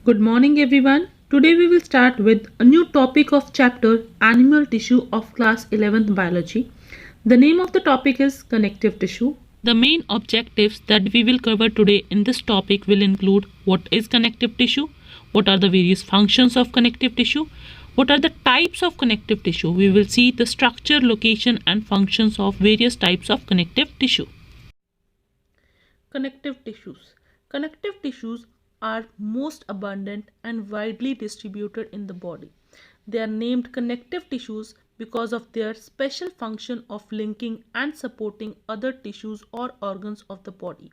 Good morning everyone. Today we will start with a new topic of chapter Animal Tissue of class 11th Biology. The name of the topic is connective tissue. The main objectives that we will cover today in this topic will include what is connective tissue, what are the various functions of connective tissue, what are the types of connective tissue. We will see the structure, location and functions of various types of connective tissue. Connective tissues. Connective tissues are most abundant and widely distributed in the body. They are named connective tissues because of their special function of linking and supporting other tissues or organs of the body.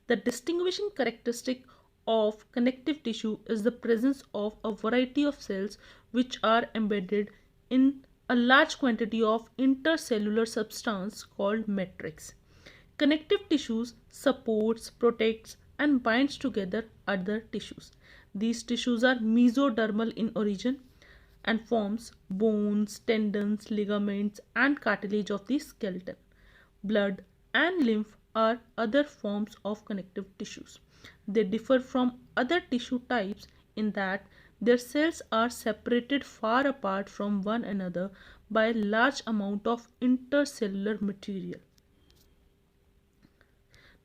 The distinguishing characteristic of connective tissue is the presence of a variety of cells which are embedded in a large quantity of intercellular substance called matrix. Connective tissues supports, protects and binds together other tissues. These tissues are mesodermal in origin and forms bones, tendons, ligaments and cartilage of the skeleton. Blood and lymph are other forms of connective tissues. They differ from other tissue types in that their cells are separated far apart from one another by a large amount of intercellular material.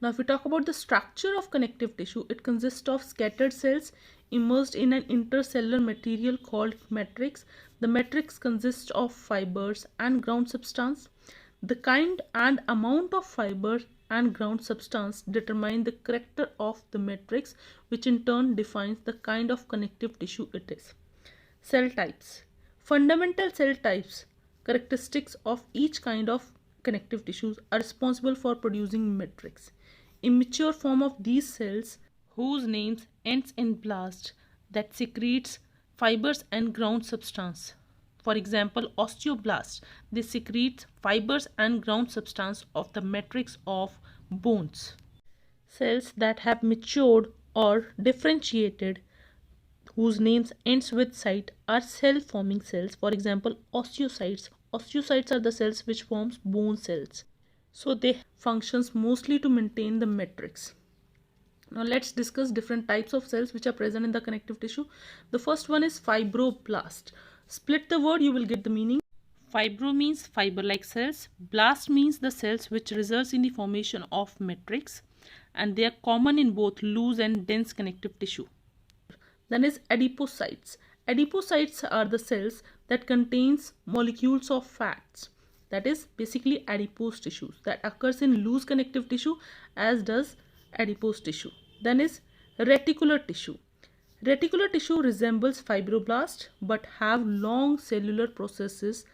Now, if we talk about the structure of connective tissue, it consists of scattered cells immersed in an intercellular material called matrix. The matrix consists of fibers and ground substance. The kind and amount of fiber and ground substance determine the character of the matrix, which in turn defines the kind of connective tissue it is. Cell types. Fundamental cell types, characteristics of each kind of connective tissues are responsible for producing matrix. Immature form of these cells, whose names ends in blast, that secretes fibers and ground substance. For example, osteoblast, they secrete fibers and ground substance of the matrix of bones. Cells that have matured or differentiated, whose names ends with cyte, are cell forming cells. For example, osteocytes. Osteocytes are the cells which forms bone cells. So they functions mostly to maintain the matrix. Now let's discuss different types of cells which are present in the connective tissue. The first one is fibroblast. Split the word, you will get the meaning. Fibro means fiber-like cells. Blast means the cells which results in the formation of matrix, and they are common in both loose and dense connective tissue. Then is adipocytes. Adipocytes are the cells that contains molecules of fats. That is basically adipose tissues that occurs in loose connective tissue as does adipose tissue. Then is reticular tissue. Reticular tissue resembles fibroblast but have long cellular processes.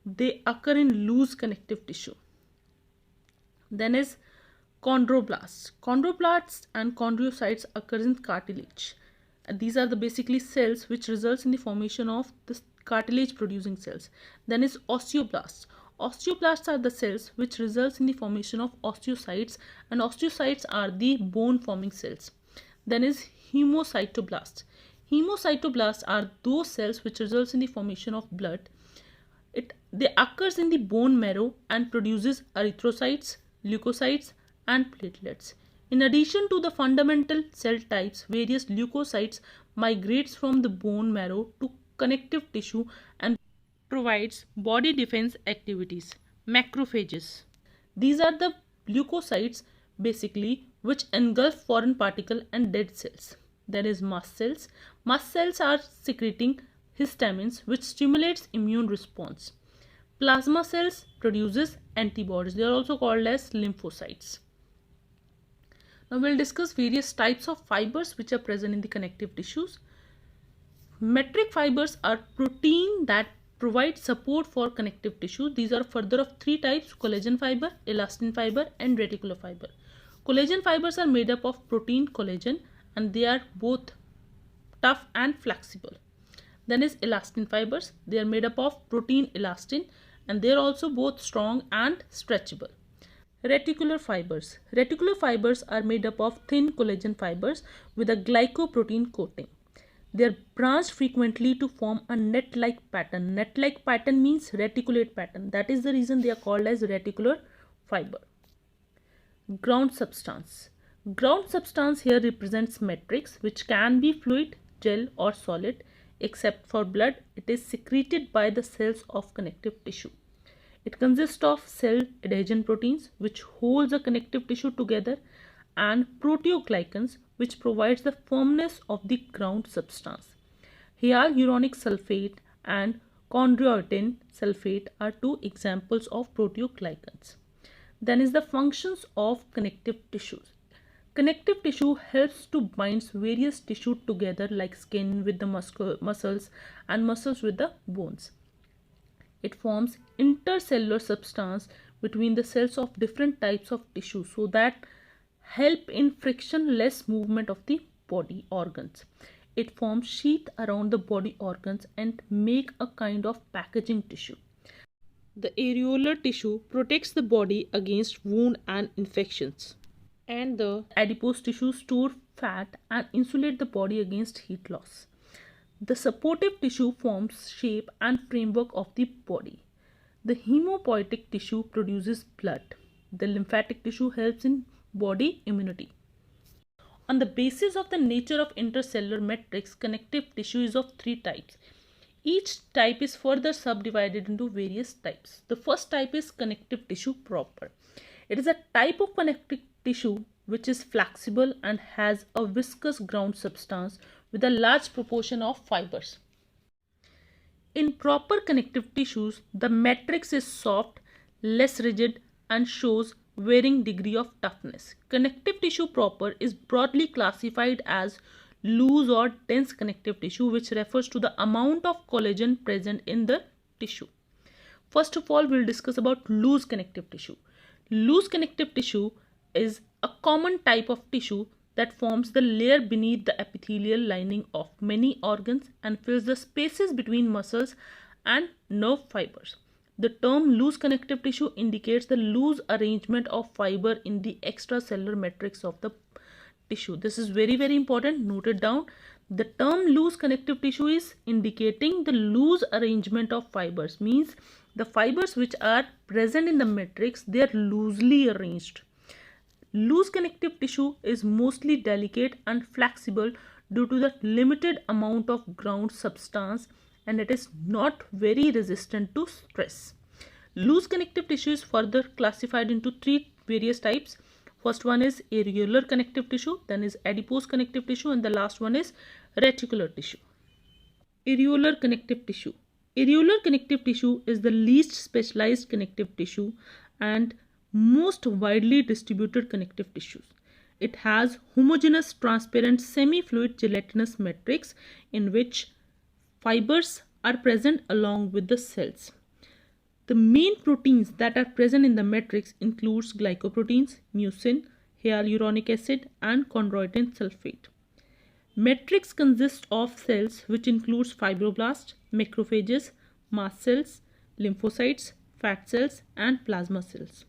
They occur in loose connective tissue. Then is chondroblasts. Chondroblasts and chondrocytes occur in cartilage. These are the basically cells which results in the formation of the cartilage producing cells. Then is osteoblasts. Osteoblasts are the cells which results in the formation of osteocytes, and osteocytes are the bone forming cells. Then is hemocytoblasts. Hemocytoblasts are those cells which results in the formation of blood. They occurs in the bone marrow and produces erythrocytes, leukocytes and platelets. In addition to the fundamental cell types, various leukocytes migrates from the bone marrow to connective tissue and provides body defense activities. Macrophages. These are the leukocytes basically which engulf foreign particle and dead cells. There is mast cells. Mast cells are secreting histamines which stimulates immune response. Plasma cells produces antibodies. They are also called as lymphocytes. Now we'll discuss various types of fibers which are present in the connective tissues. Metric fibers are protein that provide support for connective tissue. These are further of three types: collagen fiber, elastin fiber and reticular fiber. Collagen fibers are made up of protein collagen and they are both tough and flexible. Then is elastin fibers. They are made up of protein elastin and they are also both strong and stretchable. Reticular fibers. Reticular fibers are made up of thin collagen fibers with a glycoprotein coating. They are branched frequently to form a net-like pattern. Net-like pattern means reticulate pattern. That is the reason they are called as reticular fiber. Ground substance. Ground substance here represents matrix which can be fluid, gel or solid. Except for blood, it is secreted by the cells of connective tissue. It consists of cell adhesion proteins, which hold the connective tissue together, and proteoglycans, which provides the firmness of the ground substance. Hyaluronic sulfate and chondroitin sulfate are two examples of proteoglycans. Then is the functions of connective tissues. Connective tissue helps to bind various tissue together, like skin with the muscles and muscles with the bones. It forms intercellular substance between the cells of different types of tissue, so that help in frictionless movement of the body organs. It forms sheath around the body organs and make a kind of packaging tissue. The areolar tissue protects the body against wound and infections, and the adipose tissue store fat and insulate the body against heat loss. The supportive tissue forms shape and framework of the body. The hemopoietic tissue produces blood. The lymphatic tissue helps in body immunity. On the basis of the nature of intercellular matrix, connective tissue is of three types. Each type is further subdivided into various types. The first type is connective tissue proper. It is a type of connective tissue which is flexible and has a viscous ground substance with a large proportion of fibers. In proper connective tissues, the matrix is soft, less rigid, and shows varying degree of toughness. Connective tissue proper is broadly classified as loose or dense connective tissue, which refers to the amount of collagen present in the tissue. First of all, we'll discuss about loose connective tissue. Loose connective tissue is a common type of tissue that forms the layer beneath the epithelial lining of many organs and fills the spaces between muscles and nerve fibers. The term loose connective tissue indicates the loose arrangement of fiber in the extracellular matrix of the tissue. This is very, very important. Note it down. The term loose connective tissue is indicating the loose arrangement of fibers, means the fibers which are present in the matrix, they are loosely arranged. Loose connective tissue is mostly delicate and flexible due to the limited amount of ground substance, and it is not very resistant to stress. Loose connective tissue is further classified into three various types. First one is areolar connective tissue, then is adipose connective tissue, and the last one is reticular tissue. Areolar connective tissue. Areolar connective tissue is the least specialized connective tissue and most widely distributed connective tissues. It has homogeneous, transparent, semi-fluid gelatinous matrix in which fibers are present along with the cells. The main proteins that are present in the matrix includes glycoproteins, mucin, hyaluronic acid, and chondroitin sulfate. Matrix consists of cells which includes fibroblasts, macrophages, mast cells, lymphocytes, fat cells, and plasma cells.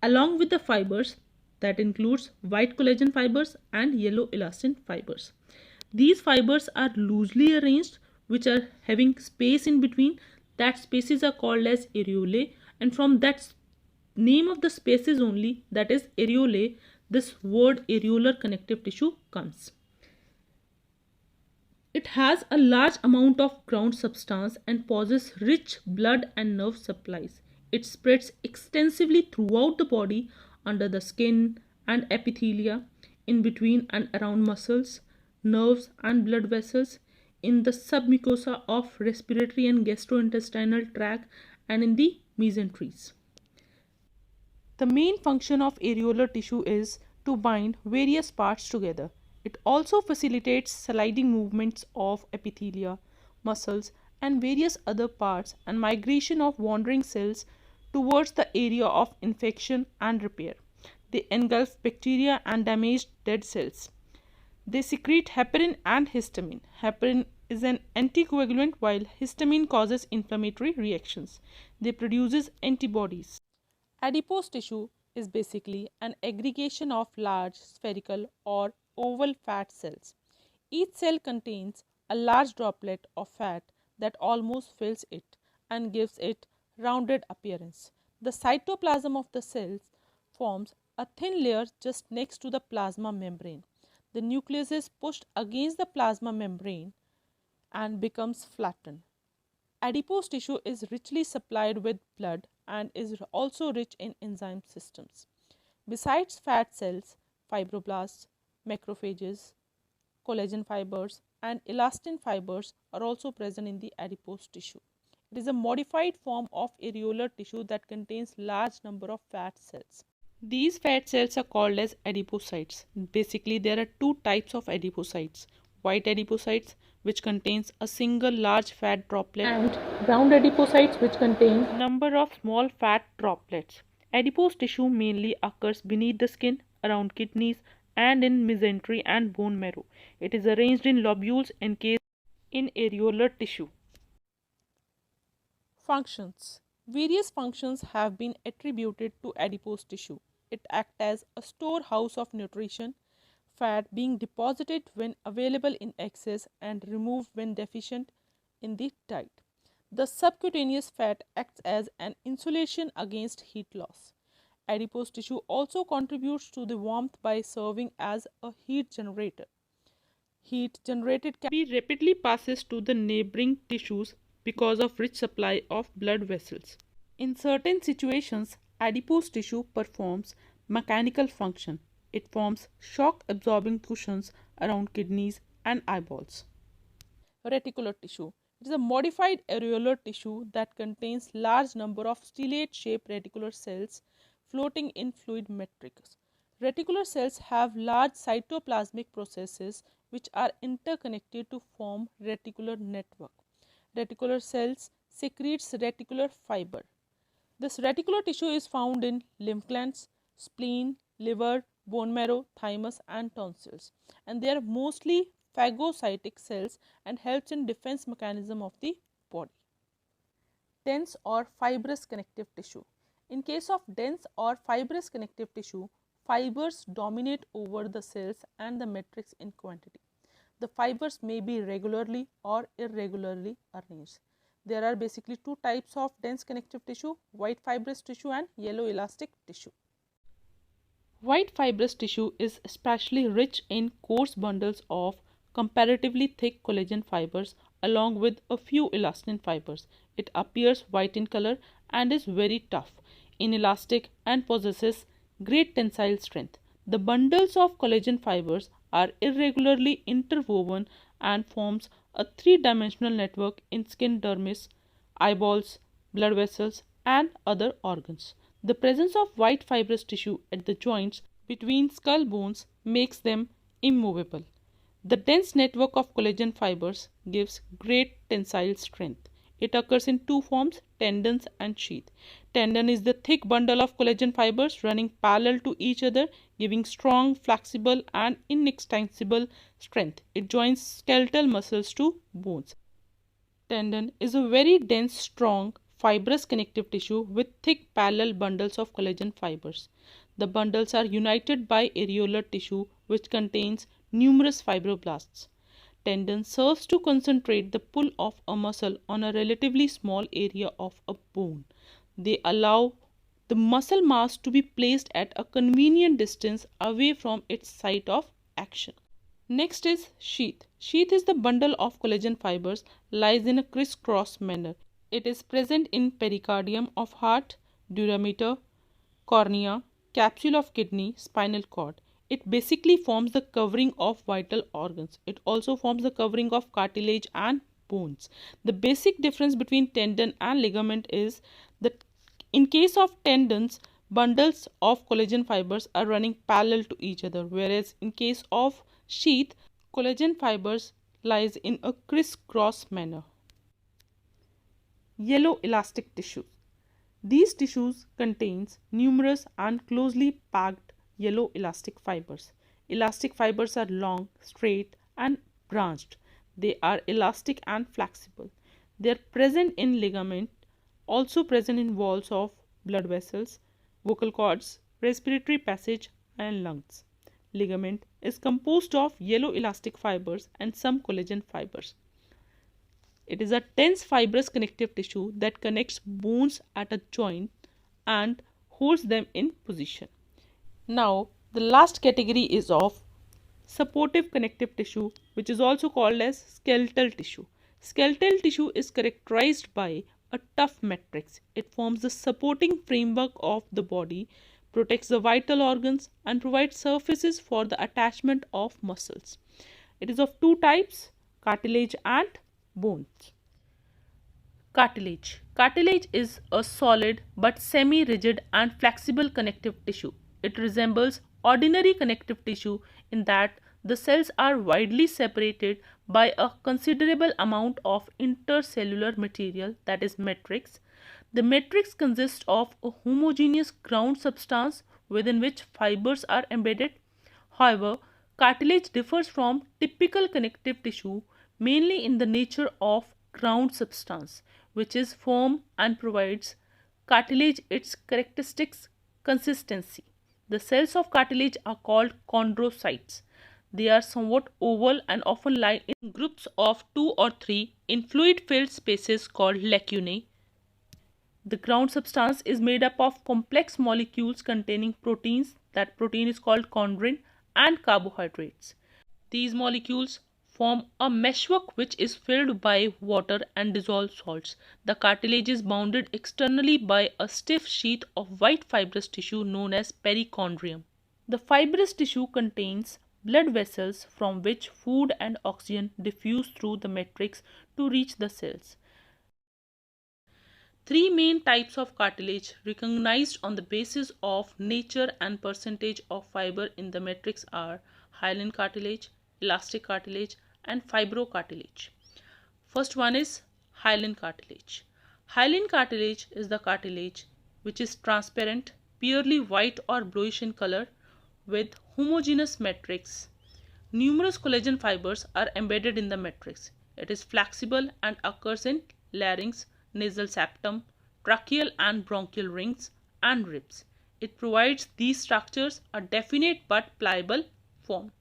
Along with the fibers, that includes white collagen fibers and yellow elastin fibers. These fibers are loosely arranged, which are having space in between. That spaces are called as areolae, and from that name of the spaces only, that is areolae, this word areolar connective tissue comes. It has a large amount of ground substance and possesses rich blood and nerve supplies. It spreads extensively throughout the body, under the skin and epithelia, in between and around muscles, nerves and blood vessels, in the submucosa of respiratory and gastrointestinal tract, and in the mesenteries. The main function of areolar tissue is to bind various parts together. It also facilitates sliding movements of epithelia, muscles, and various other parts, and migration of wandering cells towards the area of infection and repair. They engulf bacteria and damaged dead cells. They secrete heparin and histamine. Heparin is an anticoagulant while histamine causes inflammatory reactions. They produces antibodies. Adipose tissue is basically an aggregation of large spherical or oval fat cells. Each cell contains a large droplet of fat that almost fills it and gives it rounded appearance. The cytoplasm of the cells forms a thin layer just next to the plasma membrane. The nucleus is pushed against the plasma membrane and becomes flattened. Adipose tissue is richly supplied with blood and is also rich in enzyme systems. Besides fat cells, fibroblasts, macrophages, collagen fibers, and elastin fibers are also present in the adipose tissue. It is a modified form of areolar tissue that contains large number of fat cells. These fat cells are called as adipocytes. Basically, there are two types of adipocytes. White adipocytes, which contains a single large fat droplet, and brown adipocytes, which contain number of small fat droplets. Adipose tissue mainly occurs beneath the skin, around kidneys, and in mesentery and bone marrow. It is arranged in lobules encased in areolar tissue. Functions. Various functions have been attributed to adipose tissue. It acts as a storehouse of nutrition, fat being deposited when available in excess and removed when deficient in the diet. The subcutaneous fat acts as an insulation against heat loss. Adipose tissue also contributes to the warmth by serving as a heat generator. Heat generated can be rapidly passes to the neighboring tissues because of rich supply of blood vessels. In certain situations, adipose tissue performs mechanical function. It forms shock absorbing cushions around kidneys and eyeballs. Reticular tissue. It is a modified areolar tissue that contains large number of stellate shaped reticular cells floating in fluid matrix. Reticular cells have large cytoplasmic processes which are interconnected to form reticular network. Reticular cells secretes reticular fiber. This reticular tissue is found in lymph glands, spleen, liver, bone marrow, thymus and tonsils, and they are mostly phagocytic cells and helps in defense mechanism of the body. Dense or fibrous connective tissue. In case of dense or fibrous connective tissue, fibers dominate over the cells and the matrix in quantity. The fibers may be regularly or irregularly arranged. There are basically two types of dense connective tissue, white fibrous tissue and yellow elastic tissue. White fibrous tissue is especially rich in coarse bundles of comparatively thick collagen fibers along with a few elastin fibers. It appears white in color and is very tough, inelastic and possesses great tensile strength. The bundles of collagen fibers are irregularly interwoven and forms a three-dimensional network in skin dermis, eyeballs, blood vessels and other organs. The presence of white fibrous tissue at the joints between skull bones makes them immovable. The dense network of collagen fibers gives great tensile strength. It occurs in two forms, tendons and sheath. Tendon is the thick bundle of collagen fibers running parallel to each other, giving strong, flexible and inextensible strength. It joins skeletal muscles to bones. Tendon is a very dense, strong, fibrous connective tissue with thick parallel bundles of collagen fibers. The bundles are united by areolar tissue which contains numerous fibroblasts. Tendon serves to concentrate the pull of a muscle on a relatively small area of a bone. They allow the muscle mass to be placed at a convenient distance away from its site of action. Next is sheath. Sheath is the bundle of collagen fibers lies in a crisscross manner. It is present in pericardium of heart, durameter, cornea, capsule of kidney, spinal cord. It basically forms the covering of vital organs. It also forms the covering of cartilage and bones. The basic difference between tendon and ligament is that in case of tendons, bundles of collagen fibers are running parallel to each other, whereas in case of sheath, collagen fibers lies in a crisscross manner. Yellow elastic tissues. These tissues contains numerous and closely packed yellow elastic fibers. Elastic fibers are long, straight and branched. They are elastic and flexible. They are present in ligament, also present in walls of blood vessels, vocal cords, respiratory passage and lungs. Ligament is composed of yellow elastic fibers and some collagen fibers. It is a dense fibrous connective tissue that connects bones at a joint and holds them in position. Now, the last category is of Supportive connective tissue, which is also called as skeletal tissue. Skeletal tissue is characterized by a tough matrix. It forms the supporting framework of the body, protects the vital organs, and provides surfaces for the attachment of muscles. It is of two types, cartilage and bones. Cartilage. Cartilage is a solid but semi-rigid and flexible connective tissue. It resembles ordinary connective tissue in that the cells are widely separated by a considerable amount of intercellular material, that is matrix. The matrix consists of a homogeneous ground substance within which fibers are embedded. However, cartilage differs from typical connective tissue mainly in the nature of ground substance, which is firm and provides cartilage its characteristics consistency. The cells of cartilage are called chondrocytes. They are somewhat oval and often lie in groups of 2 or 3 in fluid-filled spaces called lacunae. The ground substance is made up of complex molecules containing proteins, that protein is called chondrin, and carbohydrates. These molecules form a meshwork which is filled by water and dissolved salts. The cartilage is bounded externally by a stiff sheath of white fibrous tissue known as perichondrium. The fibrous tissue contains blood vessels from which food and oxygen diffuse through the matrix to reach the cells. Three main types of cartilage recognized on the basis of nature and percentage of fiber in the matrix are hyaline cartilage, elastic cartilage, and fibrocartilage. First one is hyaline cartilage. Hyaline cartilage is the cartilage which is transparent, purely white or bluish in color with homogeneous matrix. Numerous collagen fibers are embedded in the matrix. It is flexible and occurs in larynx, nasal septum, tracheal and bronchial rings, and ribs. It provides these structures a definite but pliable form.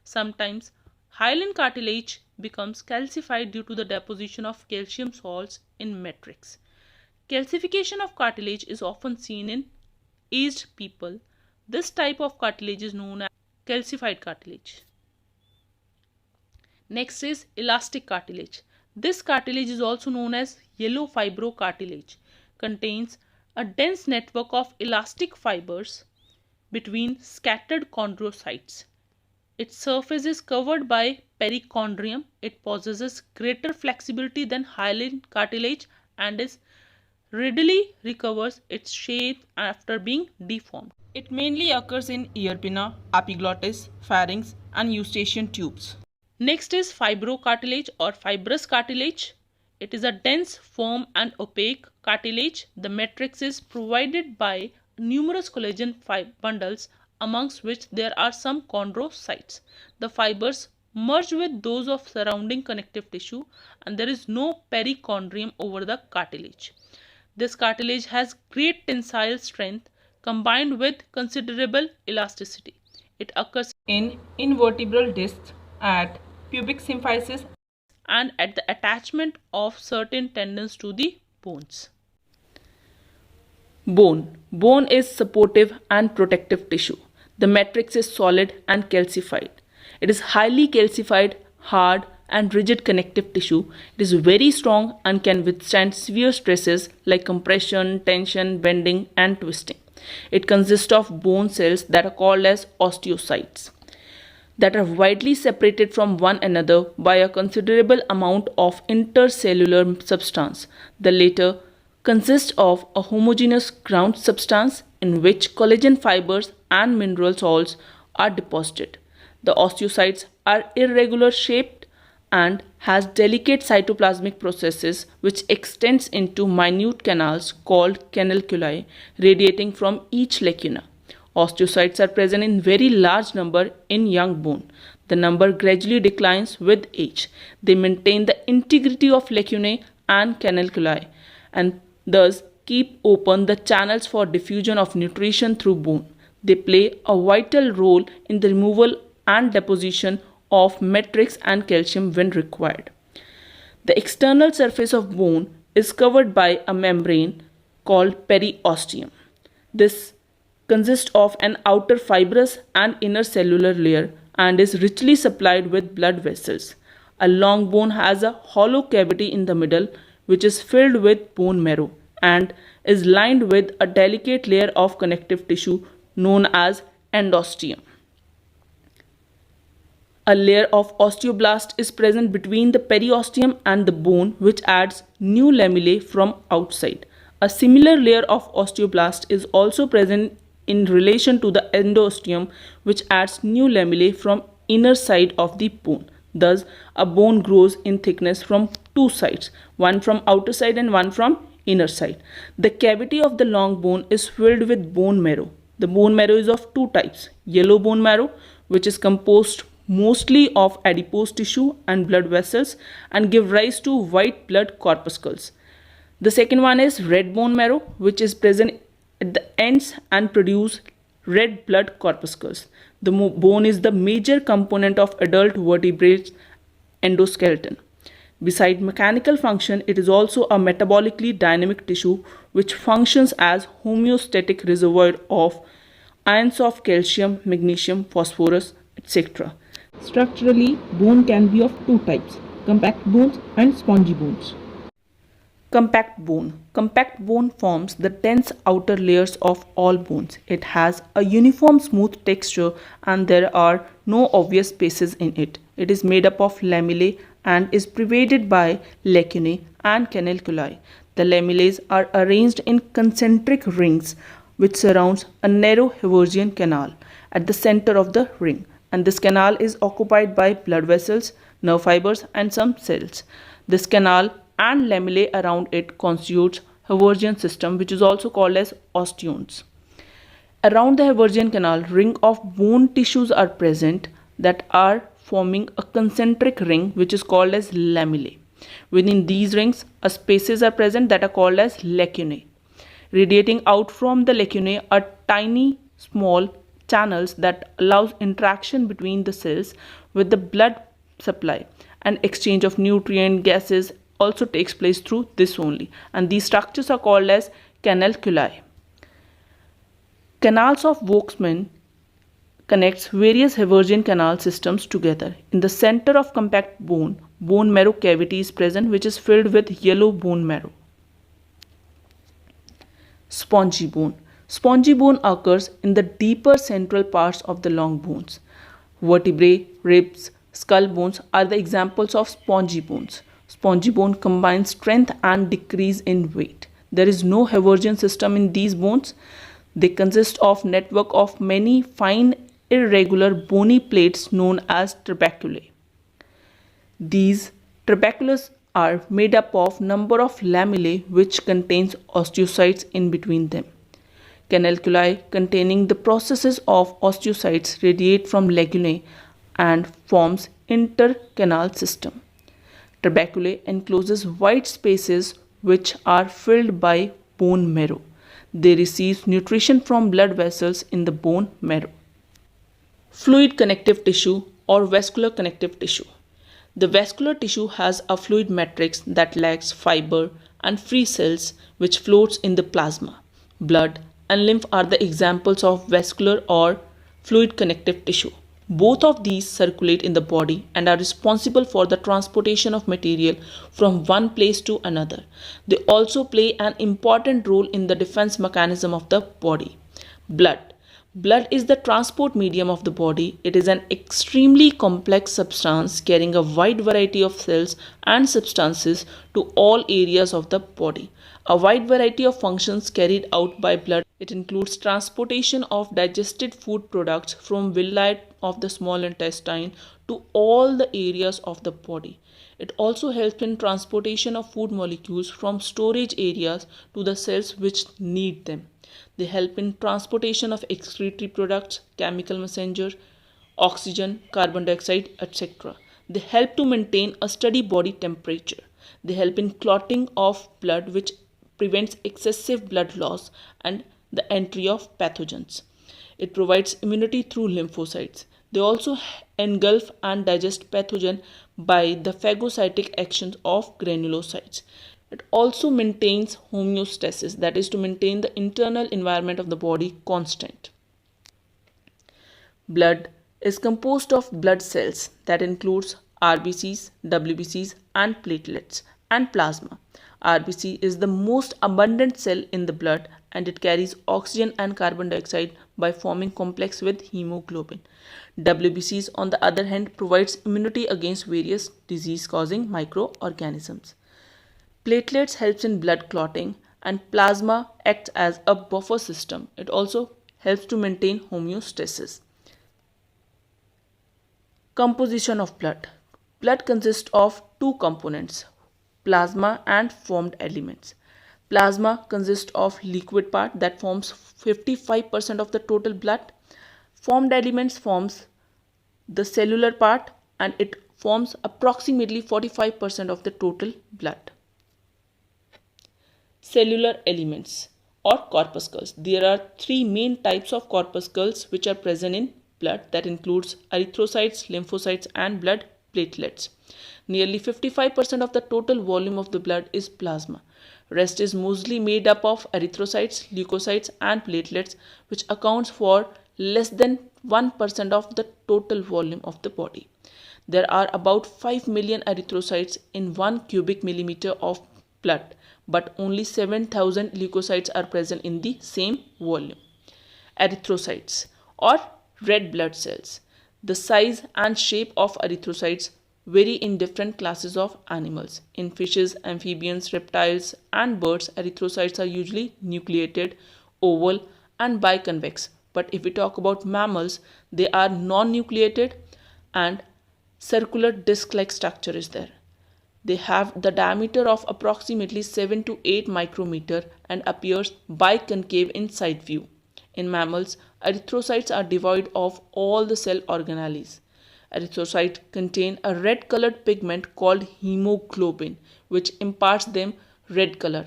Sometimes hyaline cartilage becomes calcified due to the deposition of calcium salts in matrix. Calcification of cartilage is often seen in aged people. This type of cartilage is known as calcified cartilage. Next is elastic cartilage. This cartilage is also known as yellow fibrocartilage. Contains a dense network of elastic fibers between scattered chondrocytes. Its surface is covered by perichondrium. It possesses greater flexibility than hyaline cartilage and is readily recovers its shape after being deformed. It mainly occurs in ear pinna, epiglottis, pharynx, and eustachian tubes. Next is fibrocartilage or fibrous cartilage. It is a dense, firm, and opaque cartilage. The matrix is provided by numerous collagen bundles, amongst which there are some chondrocytes. The fibers merge with those of surrounding connective tissue, and there is no perichondrium over the cartilage. This cartilage has great tensile strength combined with considerable elasticity. It occurs in invertebral discs, at pubic symphysis, and at the attachment of certain tendons to the bones. Bone. Bone is supportive and protective tissue. The matrix is solid and calcified. It is highly calcified, hard, and rigid connective tissue. It is very strong and can withstand severe stresses like compression, tension, bending, and twisting. It consists of bone cells that are called as osteocytes, that are widely separated from one another by a considerable amount of intercellular substance. The latter consists of a homogeneous ground substance in which collagen fibers and mineral salts are deposited. The osteocytes are irregular shaped and has delicate cytoplasmic processes which extends into minute canals called canaliculi radiating from each lacuna. Osteocytes are present in very large number in young bone. The number gradually declines with age. They maintain the integrity of lacunae and canaliculi and thus keep open the channels for diffusion of nutrition through bone. They play a vital role in the removal and deposition of matrix and calcium when required. The external surface of bone is covered by a membrane called periosteum. This consists of an outer fibrous and inner cellular layer and is richly supplied with blood vessels. A long bone has a hollow cavity in the middle which is filled with bone marrow and is lined with a delicate layer of connective tissue known as endosteum. A layer of osteoblast is present between the periosteum and the bone, which adds new lamellae from outside. A similar layer of osteoblast is also present in relation to the endosteum, which adds new lamellae from inner side of the bone. Thus, a bone grows in thickness from two sides, one from outer side and one from inner side. The cavity of the long bone is filled with bone marrow. The bone marrow is of two types: yellow bone marrow, which is composed mostly of adipose tissue and blood vessels and give rise to white blood corpuscles. The second one is red bone marrow, which is present at the ends and produce red blood corpuscles. The bone is the major component of adult vertebrate endoskeleton. Beside mechanical function, it is also a metabolically dynamic tissue which functions as homeostatic reservoir of ions of calcium, magnesium, phosphorus, etc. Structurally, bone can be of two types: compact bones and spongy bones. Compact bone. Compact bone forms the dense outer layers of all bones. It has a uniform smooth texture and there are no obvious spaces in it. It is made up of lamellae and is pervaded by lacunae and canaliculi. The lamellae are arranged in concentric rings which surrounds a narrow Haversian canal at the center of the ring, and this canal is occupied by blood vessels, nerve fibers and some cells. This canal and lamellae around it constitutes Haversian system, which is also called as osteons. Around the Haversian canal, ring of bone tissues are present that are forming a concentric ring which is called as lamellae. Within these rings, spaces are present that are called as lacunae. Radiating out from the lacunae are tiny small channels that allows interaction between the cells with the blood supply, and exchange of nutrient gases also takes place through this only, and these structures are called as canaliculi. Canals of Volkmann connects various Haversian canal systems together. In the center of compact bone, bone marrow cavity is present which is filled with yellow bone marrow. Spongy bone. Spongy bone occurs in the deeper central parts of the long bones. Vertebrae, ribs, skull bones are the examples of spongy bones. Spongy bone combines strength and decrease in weight. There is no Haversian system in these bones. They consist of network of many fine irregular bony plates known as trabeculae. These trabecules are made up of number of lamellae which contains osteocytes in between them. Canaliculi containing the processes of osteocytes radiate from lacunae and forms intercanal system. Trabeculae encloses white spaces which are filled by bone marrow. They receive nutrition from blood vessels in the bone marrow. Fluid connective tissue or vascular connective tissue. The vascular tissue has a fluid matrix that lacks fiber and free cells which floats in the plasma. Blood and lymph are the examples of vascular or fluid connective tissue. Both of these circulate in the body and are responsible for the transportation of material from one place to another. They also play an important role in the defense mechanism of the body. Blood. Blood is the transport medium of the body. It is an extremely complex substance carrying a wide variety of cells and substances to all areas of the body. A wide variety of functions carried out by blood. It includes transportation of digested food products from villi of the small intestine to all the areas of the body. It also helps in transportation of food molecules from storage areas to the cells which need them. They help in transportation of excretory products, chemical messenger, oxygen, carbon dioxide, etc. They help to maintain a steady body temperature. They help in clotting of blood, which prevents excessive blood loss and the entry of pathogens. It provides immunity through lymphocytes. They also engulf and digest pathogen by the phagocytic actions of granulocytes. It also maintains homeostasis, that is to maintain the internal environment of the body constant. Blood is composed of blood cells that includes RBCs, WBCs and platelets and plasma. RBC is the most abundant cell in the blood and it carries oxygen and carbon dioxide by forming complex with hemoglobin. WBCs on the other hand provides immunity against various disease causing microorganisms. Platelets helps in blood clotting and plasma acts as a buffer system. It also helps to maintain homeostasis. Composition of blood. Blood consists of two components, plasma and formed elements. Plasma consists of liquid part that forms 55% of the total blood. Formed elements forms the cellular part and it forms approximately 45% of the total blood. Cellular elements or corpuscles. There are three main types of corpuscles which are present in blood, that includes erythrocytes, lymphocytes and blood platelets. Nearly 55% of the total volume of the blood is plasma. Rest is mostly made up of erythrocytes, leukocytes and platelets, which accounts for less than 1% of the total volume of the body. There are about 5 million erythrocytes in 1 cubic millimeter of blood, but only 7,000 leukocytes are present in the same volume. Erythrocytes or red blood cells. The size and shape of erythrocytes vary in different classes of animals. In fishes, amphibians, reptiles and birds, erythrocytes are usually nucleated, oval and biconvex. But if we talk about mammals, they are non-nucleated and circular disc-like structure is there. They have the diameter of approximately 7 to 8 micrometer and appears biconcave in side view. In mammals, erythrocytes are devoid of all the cell organelles. Erythrocytes contain a red colored pigment called hemoglobin, which imparts them red color.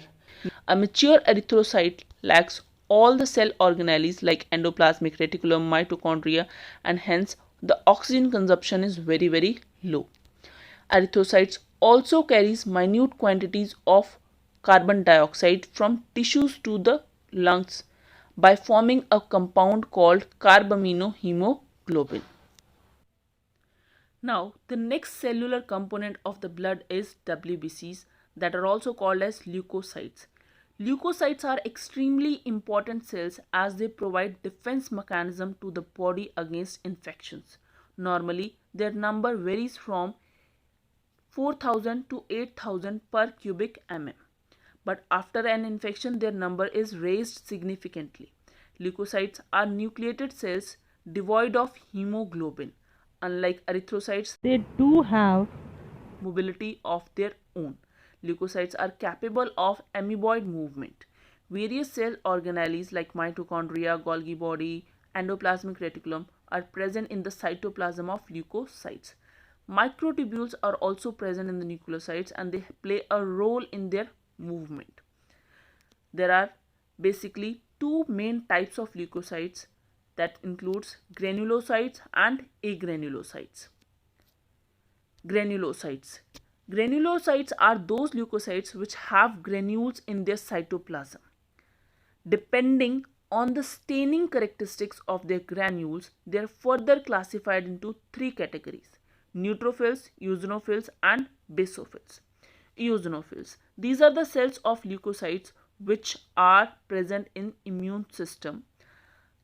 A mature erythrocyte lacks all the cell organelles like endoplasmic reticulum, mitochondria, and hence the oxygen consumption is very low. Erythrocytes also carries minute quantities of carbon dioxide from tissues to the lungs by forming a compound called carbaminohemoglobin. Now, the next cellular component of the blood is WBCs, that are also called as leukocytes. Leukocytes are extremely important cells as they provide defense mechanism to the body against infections. Normally, their number varies from 4,000 to 8,000 per cubic mm. But after an infection, their number is raised significantly. Leukocytes are nucleated cells devoid of hemoglobin. Unlike erythrocytes, they do have mobility of their own. Leukocytes are capable of amoeboid movement. Various cell organelles like mitochondria, Golgi body, endoplasmic reticulum are present in the cytoplasm of leukocytes. Microtubules are also present in the nucleocytes and they play a role in their movement. There are basically two main types of leukocytes, that includes granulocytes and agranulocytes. Granulocytes. Granulocytes are those leukocytes which have granules in their cytoplasm. Depending on the staining characteristics of their granules, they are further classified into three categories: neutrophils, eosinophils and basophils. Eosinophils. These are the cells of leukocytes which are present in immune system.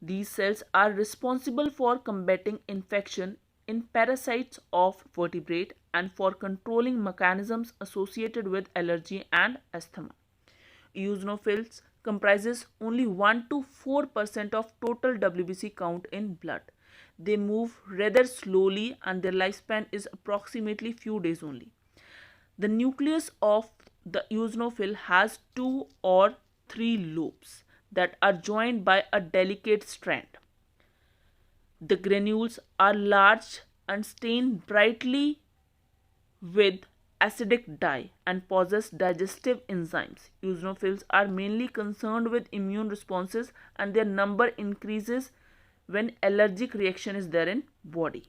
These cells are responsible for combating infection in parasites of vertebrate and for controlling mechanisms associated with allergy and asthma. Eosinophils comprises only 1 to 4% of total WBC count in blood. They move rather slowly and their lifespan is approximately few days only. The nucleus of the eosinophil has 2 or 3 lobes that are joined by a delicate strand. The granules are large and stained brightly with acidic dye and possess digestive enzymes. Eosinophils are mainly concerned with immune responses and their number increases when allergic reaction is there in body.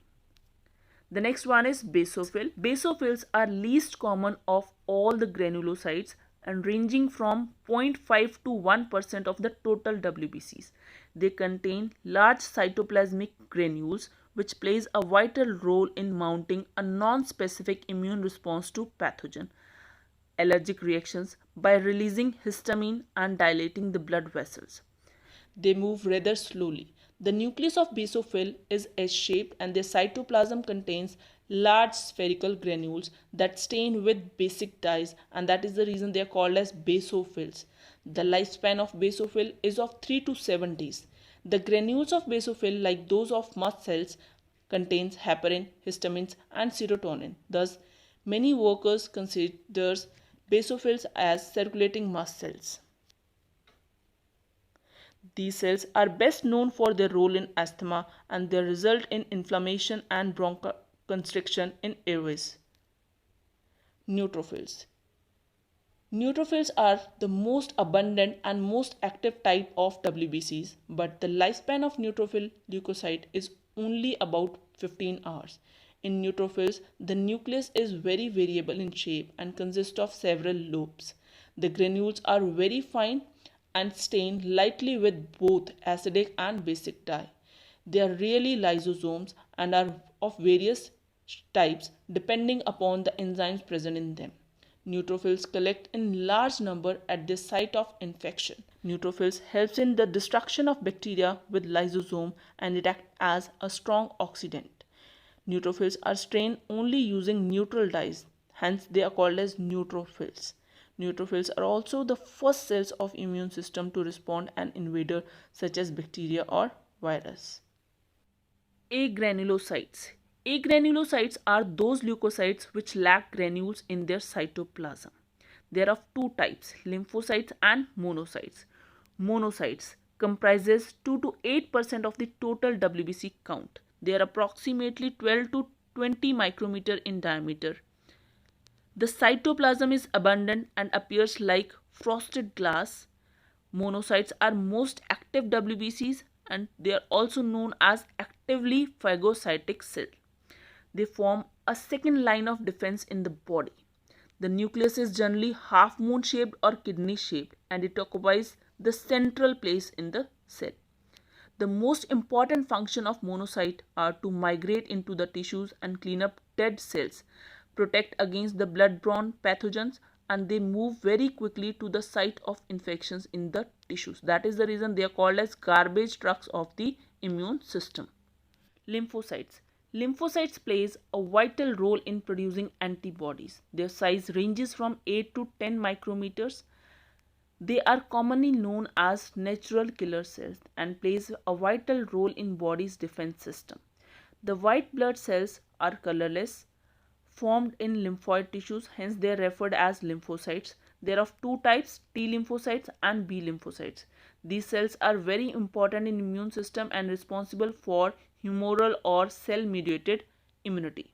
The next one is basophil. Basophils are least common of all the granulocytes and ranging from 0.5 to 1% of the total WBCs. They contain large cytoplasmic granules which plays a vital role in mounting a non-specific immune response to pathogen allergic reactions by releasing histamine and dilating the blood vessels. They move rather slowly. The nucleus of basophil is S-shaped and their cytoplasm contains large spherical granules that stain with basic dyes, and that is the reason they are called as basophils. The lifespan of basophil is of 3 to 7 days. The granules of basophil, like those of mast cells, contains heparin, histamines and serotonin. Thus, many workers considers basophils as circulating mast cells. These cells are best known for their role in asthma and their result in inflammation and bronchoconstriction in airways. Neutrophils. Neutrophils are the most abundant and most active type of WBCs, but the lifespan of neutrophil leukocyte is only about 15 hours. In neutrophils, the nucleus is very variable in shape and consists of several lobes. The granules are very fine and stain lightly with both acidic and basic dye. They are really lysosomes and are of various types depending upon the enzymes present in them. Neutrophils collect in large number at the site of infection. Neutrophils helps in the destruction of bacteria with lysosome and it acts as a strong oxidant. Neutrophils are stained only using neutral dyes, hence they are called as neutrophils. Neutrophils are also the first cells of immune system to respond an invader such as bacteria or virus. Agranulocytes. Agranulocytes are those leukocytes which lack granules in their cytoplasm. There are two types, lymphocytes and monocytes. Monocytes comprises 2 to 8% of the total WBC count. They are approximately 12 to 20 micrometer in diameter. The cytoplasm is abundant and appears like frosted glass. Monocytes are most active WBCs and they are also known as actively phagocytic cells. They form a second line of defense in the body. The nucleus is generally half moon shaped or kidney shaped and it occupies the central place in the cell. The most important function of monocyte are to migrate into the tissues and clean up dead cells, protect against the blood-borne pathogens, and they move very quickly to the site of infections in the tissues. That is the reason they are called as garbage trucks of the immune system. Lymphocytes. Lymphocytes plays a vital role in producing antibodies. Their size ranges from 8 to 10 micrometers. They are commonly known as natural killer cells and plays a vital role in body's defense system. The white blood cells are colorless, formed in lymphoid tissues, hence they are referred as lymphocytes. There are of two types, T lymphocytes and B lymphocytes. These cells are very important in immune system and responsible for humoral or cell-mediated immunity.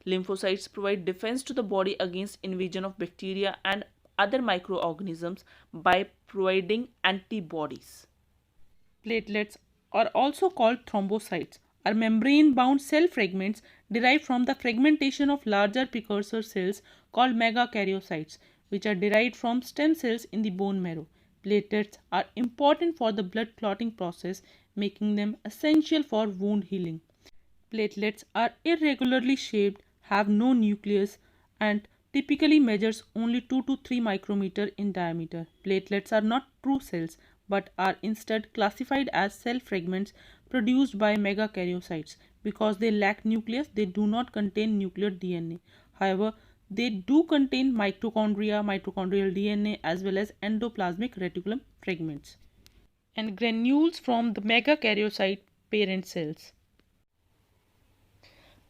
Lymphocytes provide defense to the body against invasion of bacteria and other microorganisms by providing antibodies. Platelets are also called thrombocytes, are membrane-bound cell fragments derived from the fragmentation of larger precursor cells called megakaryocytes, which are derived from stem cells in the bone marrow. Platelets are important for the blood clotting process, making them essential for wound healing. Platelets are irregularly shaped, have no nucleus, and typically measures only 2 to 3 micrometer in diameter. Platelets are not true cells but are instead classified as cell fragments produced by megakaryocytes. Because they lack nucleus, they do not contain nuclear DNA. However, they do contain mitochondria, mitochondrial DNA as well as endoplasmic reticulum fragments and granules from the megakaryocyte parent cells.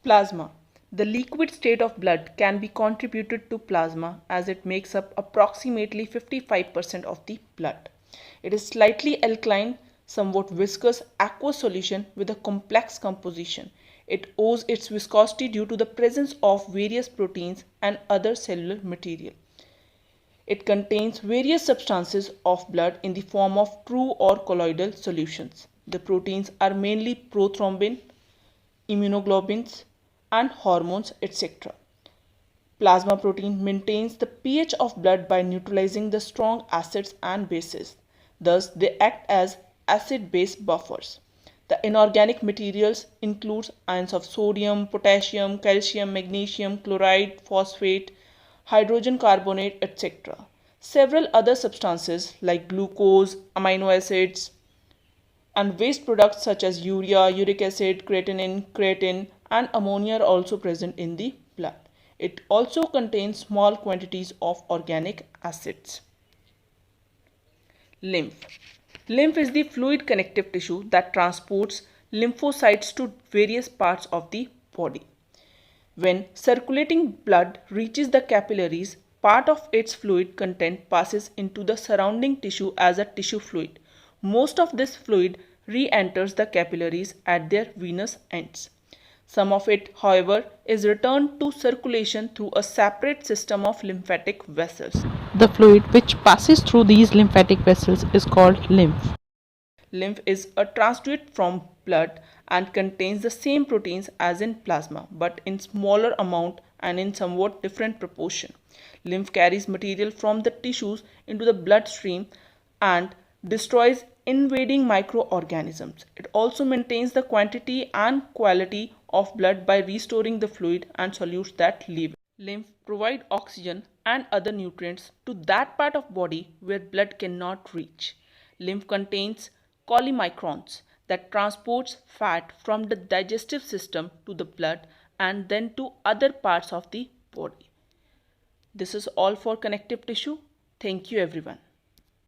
Plasma. The liquid state of blood can be contributed to plasma as it makes up approximately 55% of the blood. It is slightly alkaline, somewhat viscous aqueous solution with a complex composition. It owes its viscosity due to the presence of various proteins and other cellular material. It contains various substances of blood in the form of true or colloidal solutions. The proteins are mainly prothrombin, immunoglobulins, and hormones, etc. Plasma protein maintains the pH of blood by neutralizing the strong acids and bases. Thus, they act as acid-base buffers. The inorganic materials include ions of sodium, potassium, calcium, magnesium, chloride, phosphate, hydrogen carbonate, etc. Several other substances like glucose, amino acids, and waste products such as urea, uric acid, creatine, and ammonia are also present in the blood. It also contains small quantities of organic acids. Lymph. Lymph is the fluid connective tissue that transports lymphocytes to various parts of the body. When circulating blood reaches the capillaries, part of its fluid content passes into the surrounding tissue as a tissue fluid. Most of this fluid re-enters the capillaries at their venous ends. Some of it, however, is returned to circulation through a separate system of lymphatic vessels. The fluid which passes through these lymphatic vessels is called lymph. Lymph is a transduit from blood and contains the same proteins as in plasma but in smaller amount and in somewhat different proportion. Lymph carries material from the tissues into the bloodstream and destroys invading microorganisms. It also maintains the quantity and quality of blood by restoring the fluid and solutes that leave it. Lymph provide oxygen and other nutrients to that part of body where blood cannot reach. Lymph contains chylomicrons that transports fat from the digestive system to the blood and then to other parts of the body. This is all for connective tissue. Thank you everyone.